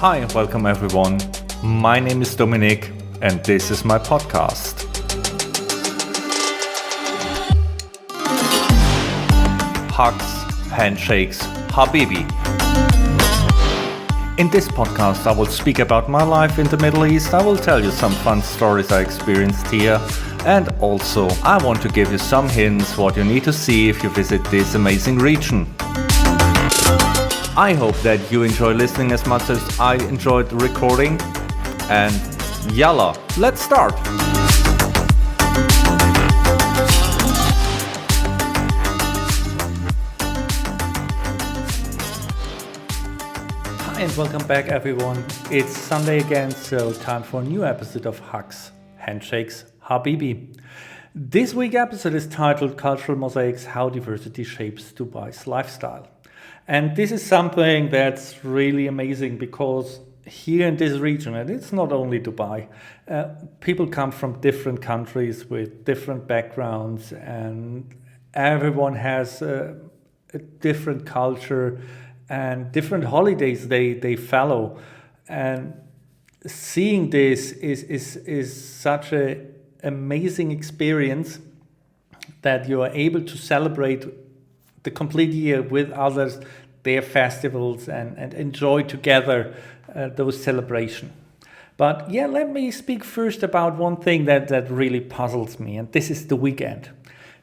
Hi and welcome everyone. My name is Dominique and this is my podcast. Hugs, Handshakes, Habibi. In this podcast I will speak about my life in the Middle East. I will tell you some fun stories I experienced here, and also I want to give you some hints what you need to see if you visit this amazing region. I hope that you enjoy listening as much as I enjoyed the recording, and yalla, let's start! Hi and welcome back everyone. It's Sunday again, so time for a new episode of Hugs, Handshakes, Habibi. This week's episode is titled Cultural Mosaics, How Diversity Shapes Dubai's Lifestyle. And this is something that's really amazing because here in this region, and it's not only Dubai, people come from different countries with different backgrounds, and everyone has a different culture and different holidays they follow. And seeing this is such an amazing experience that you are able to celebrate the complete year with others, their festivals, and enjoy together those celebrations. But yeah, let me speak first about one thing that really puzzles me, and this is the weekend.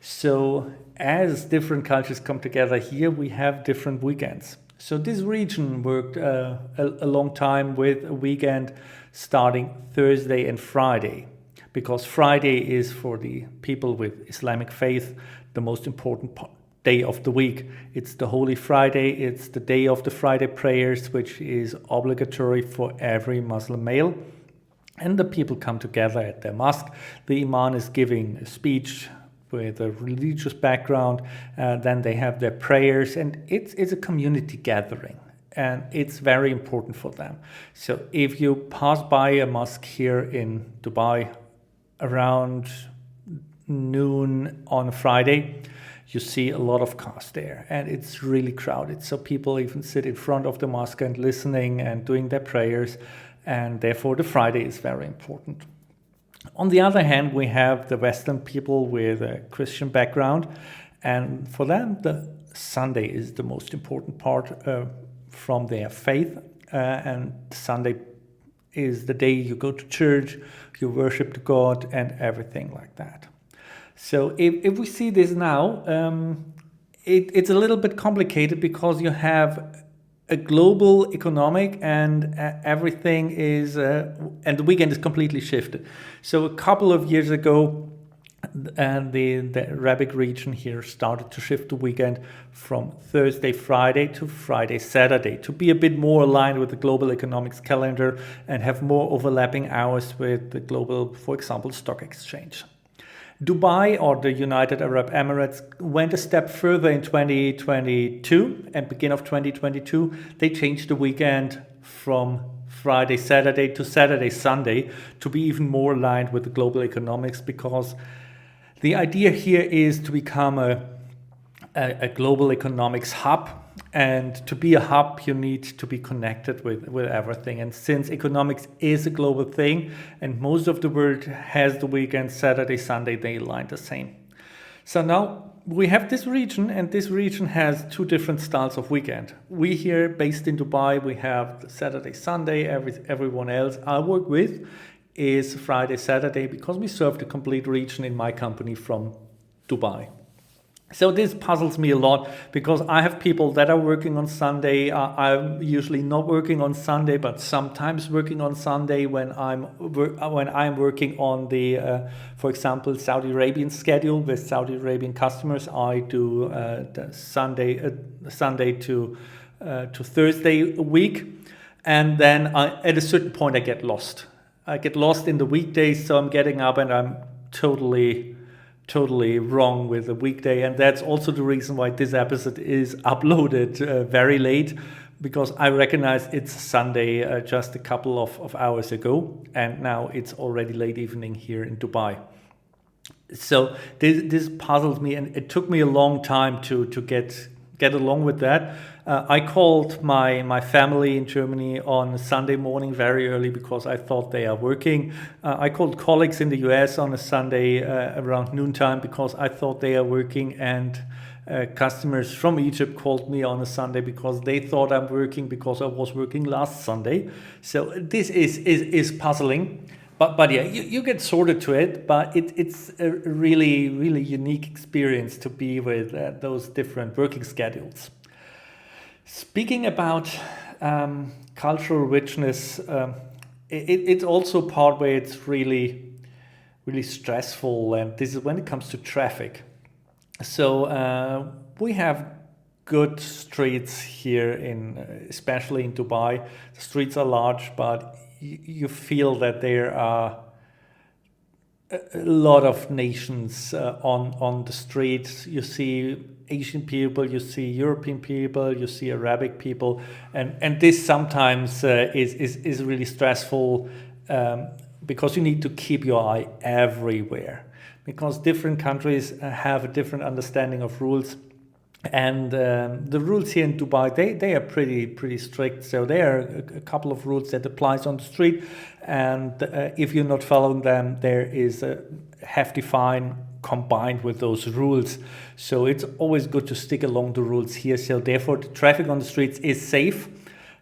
So as different cultures come together here, we have different weekends. So this region worked a long time with a weekend starting Thursday and Friday, because Friday is for the people with Islamic faith the most important day of the week. It's the Holy Friday, it's the day of the Friday prayers, which is obligatory for every Muslim male. And the people come together at their mosque. The imam is giving a speech with a religious background, then they have their prayers, and it's a community gathering, and it's very important for them. So if you pass by a mosque here in Dubai around noon on Friday, you see a lot of cars there, and it's really crowded. So people even sit in front of the mosque and listening and doing their prayers, and therefore the Friday is very important. On the other hand, we have the Western people with a Christian background, and for them the Sunday is the most important part from their faith, and Sunday is the day you go to church, you worship God and everything like that. So if we see this now, it's a little bit complicated because you have a global economic and everything is, and the weekend is completely shifted. So a couple of years ago, the Arabic region here started to shift the weekend from Thursday, Friday to Friday, Saturday, to be a bit more aligned with the global economics calendar and have more overlapping hours with the global, for example, stock exchange. Dubai, or the United Arab Emirates, went a step further in 2022 and beginning of 2022. They changed the weekend from Friday, Saturday to Saturday, Sunday to be even more aligned with the global economics, because the idea here is to become a global economics hub. And to be a hub, you need to be connected with everything. And since economics is a global thing, and most of the world has the weekend, Saturday, Sunday, they align the same. So now we have this region, and this region has two different styles of weekend. We here, based in Dubai, we have the Saturday, Sunday. Everyone else I work with is Friday, Saturday, because we serve the complete region in my company from Dubai. So this puzzles me a lot because I have people that are working on Sunday. I'm usually not working on Sunday, but sometimes working on Sunday when I'm working on the, for example, Saudi Arabian schedule with Saudi Arabian customers. I do the Sunday to Thursday a week, and then at a certain point I get lost. I get lost in the weekdays, so I'm getting up and I'm totally wrong with the weekday, and that's also the reason why this episode is uploaded very late, because I recognize it's Sunday just a couple of hours ago, and now it's already late evening here in Dubai. So this puzzles me, and it took me a long time to get get along with that. I called my family in Germany on a Sunday morning very early because I thought they are working. I called colleagues in the US on a Sunday around noontime because I thought they are working, and customers from Egypt called me on a Sunday because they thought I'm working because I was working last Sunday. So this is puzzling. But yeah, you get sorted to it, but it's a really, really unique experience to be with those different working schedules. Speaking about cultural richness, it's also part where it's really, really stressful, and this is when it comes to traffic. So we have good streets here especially in Dubai. The streets are large, but you feel that there are a lot of nations on the streets. You see Asian people, you see European people, you see Arabic people, and this sometimes is really stressful because you need to keep your eye everywhere, because different countries have a different understanding of rules. And the rules here in Dubai, they are pretty strict. So there are a couple of rules that applies on the street, and if you're not following them, there is a hefty fine combined with those rules. So it's always good to stick along the rules here. So therefore, the traffic on the streets is safe,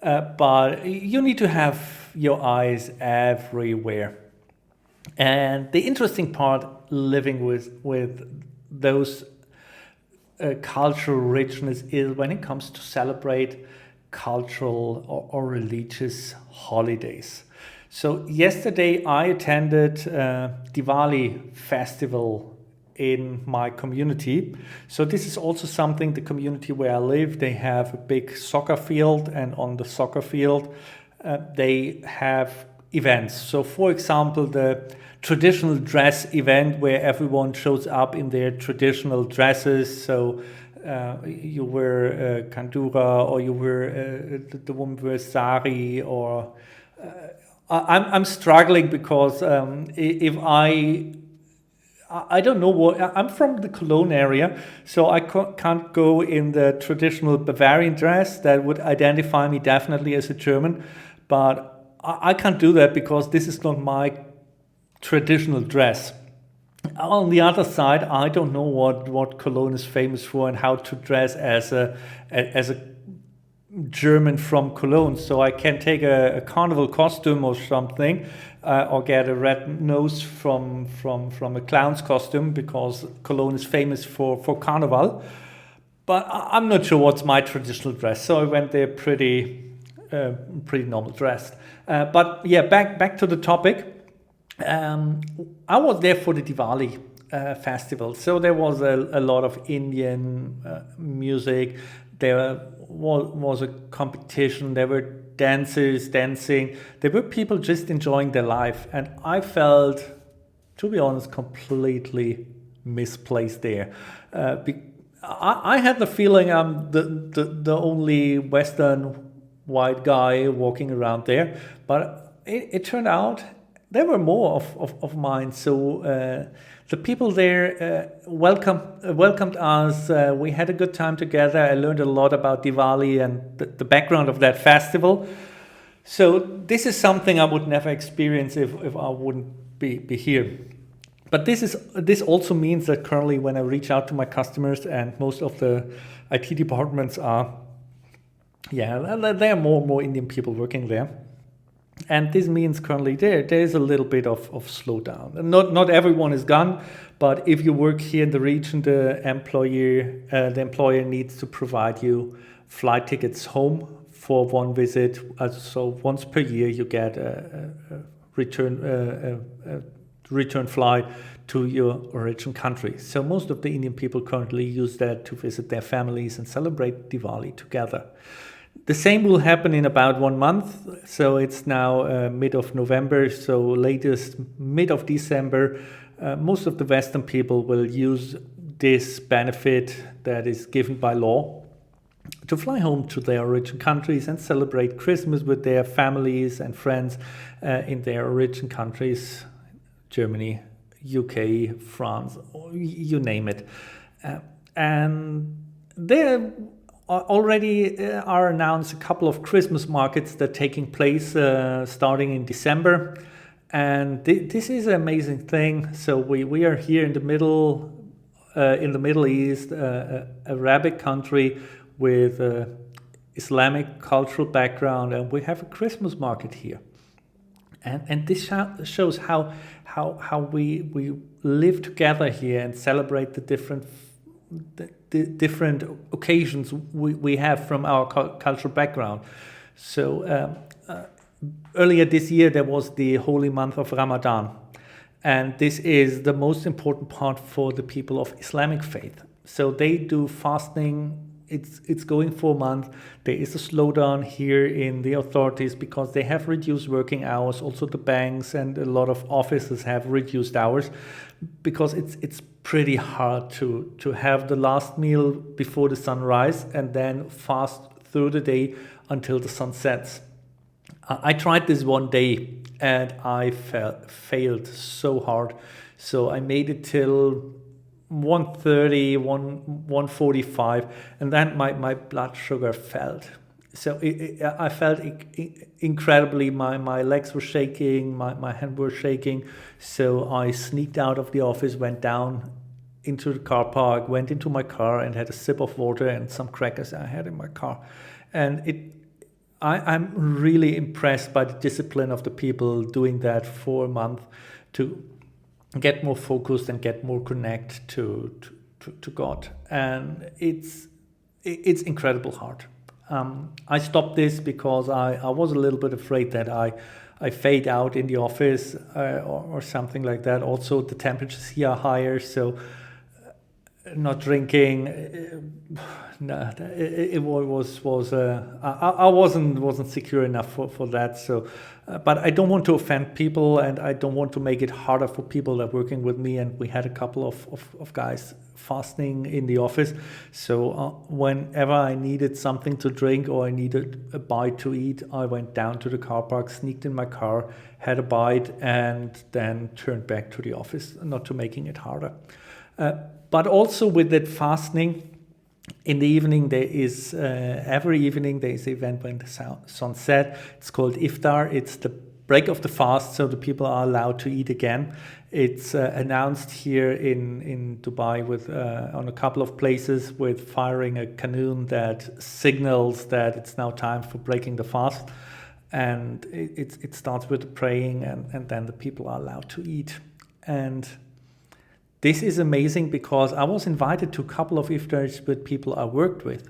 but you need to have your eyes everywhere. And the interesting part living with those cultural richness is when it comes to celebrate cultural or religious holidays. So yesterday I attended Diwali festival in my community. So this is also something, the community where I live, they have a big soccer field, and on the soccer field they have events. So for example, the traditional dress event where everyone shows up in their traditional dresses. So you wear kandura, or you wear the woman wears sari, or I'm struggling because if I don't know what, I'm from the Cologne area, so I can't go in the traditional Bavarian dress that would identify me definitely as a German, but I can't do that because this is not my traditional dress. On the other side, I don't know what Cologne is famous for and how to dress as a German from Cologne. So I can take a carnival costume or something, or get a red nose from a clown's costume, because Cologne is famous for carnival. But I'm not sure what's my traditional dress. So I went there pretty normal dressed. But yeah, back to the topic. I was there for the Diwali festival. So there was a lot of Indian music. There was a competition. There were dancers dancing. There were people just enjoying their life. And I felt, to be honest, completely misplaced there. I had the feeling I'm the only Western white guy walking around there. But it turned out there were more of mine. So the people there welcomed us. We had a good time together. I learned a lot about Diwali and the background of that festival. So this is something I would never experience if I wouldn't be here. But this also means that currently when I reach out to my customers, and most of the IT departments are, there are more Indian people working there. And this means currently there is a little bit of slowdown. Not everyone is gone, but if you work here in the region, the employer needs to provide you flight tickets home for one visit. So once per year you get a return flight to your origin country. So most of the Indian people currently use that to visit their families and celebrate Diwali together. The same will happen in about 1 month. So it's now mid of November. So latest mid of December, most of the Western people will use this benefit that is given by law to fly home to their origin countries and celebrate Christmas with their families and friends in their origin countries, Germany, UK, France, you name it. And there already are announced a couple of Christmas markets that are taking place starting in December. And this is an amazing thing. So we are here in the Middle East, Arabic country with Islamic cultural background, and we have a Christmas market here. And this shows how we live together here and celebrate the different occasions we have from our cultural background. So earlier this year there was the holy month of Ramadan, and this is the most important part for the people of Islamic faith. So they do fasting. It's going for a month. There is a slowdown here in the authorities because they have reduced working hours. Also the banks and a lot of offices have reduced hours because it's pretty hard to have the last meal before the sunrise and then fast through the day until the sun sets. I tried this one day and I failed so hard. So I made it till 1:30, 1:45, and then my blood sugar fell. So I felt incredibly, my legs were shaking, my hand were shaking. So I sneaked out of the office, went down into the car park, went into my car and had a sip of water and some crackers I had in my car. And I'm really impressed by the discipline of the people doing that for a month to get more focused and get more connect to God. And it's incredible hard. I stopped this because I was a little bit afraid that I fade out in the office or something like that. Also, the temperatures here are higher, so not drinking. No, it was. I wasn't secure enough for that. So, but I don't want to offend people, and I don't want to make it harder for people that are working with me. And we had a couple of guys fasting in the office. So whenever I needed something to drink or I needed a bite to eat, I went down to the car park, sneaked in my car, had a bite, and then turned back to the office, not to making it harder. But also with that fasting, in the evening there is, every evening there is an event when the sun sets. It's called Iftar. It's the break of the fast, so the people are allowed to eat again. It's announced here in Dubai with on a couple of places with firing a cannone that signals that it's now time for breaking the fast. And it starts with the praying and then the people are allowed to eat. And this is amazing because I was invited to a couple of iftars with people I worked with.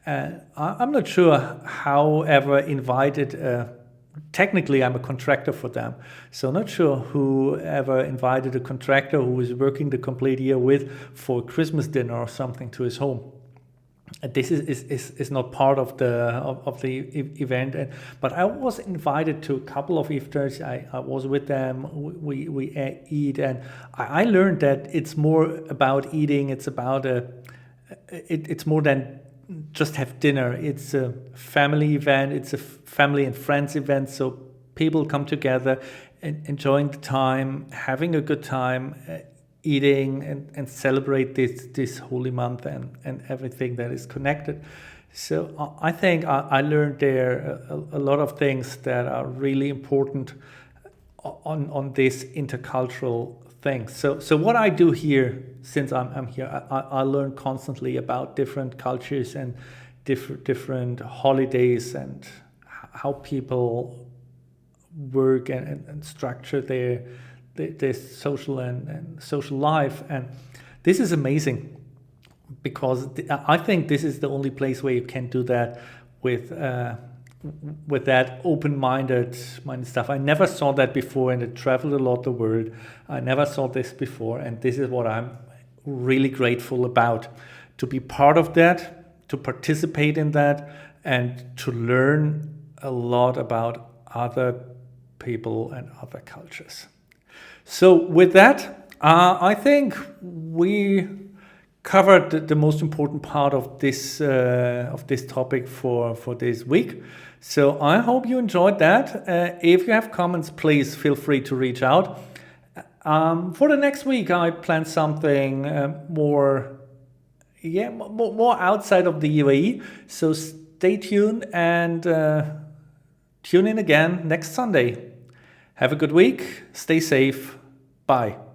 I'm not sure how ever invited, technically I'm a contractor for them. So not sure who ever invited a contractor who is working the complete year with for Christmas dinner or something to his home. This is not part of the event, but I was invited to a couple of iftars. I was with them. We eat, and I learned that it's more about eating. It's about it's more than just have dinner. It's a family event. It's a family and friends event. So people come together and enjoying the time, having a good time. Eating and celebrate this holy month and everything that is connected. So I think I learned there a lot of things that are really important on this intercultural thing. So what I do here, since I'm here, I learn constantly about different cultures and different holidays and how people work and structure their social and social life. And this is amazing because I think this is the only place where you can do that with that open-minded stuff. I never saw that before, and I traveled a lot the world. I never saw this before, and this is what I'm really grateful about, to be part of that, to participate in that, and to learn a lot about other people and other cultures. So with that, I think we covered the most important part of this topic for this week. So I hope you enjoyed that. If you have comments, please feel free to reach out. For the next week, I plan something more yeah, more outside of the UAE. So stay tuned and tune in again next Sunday. Have a good week. Stay safe. Bye.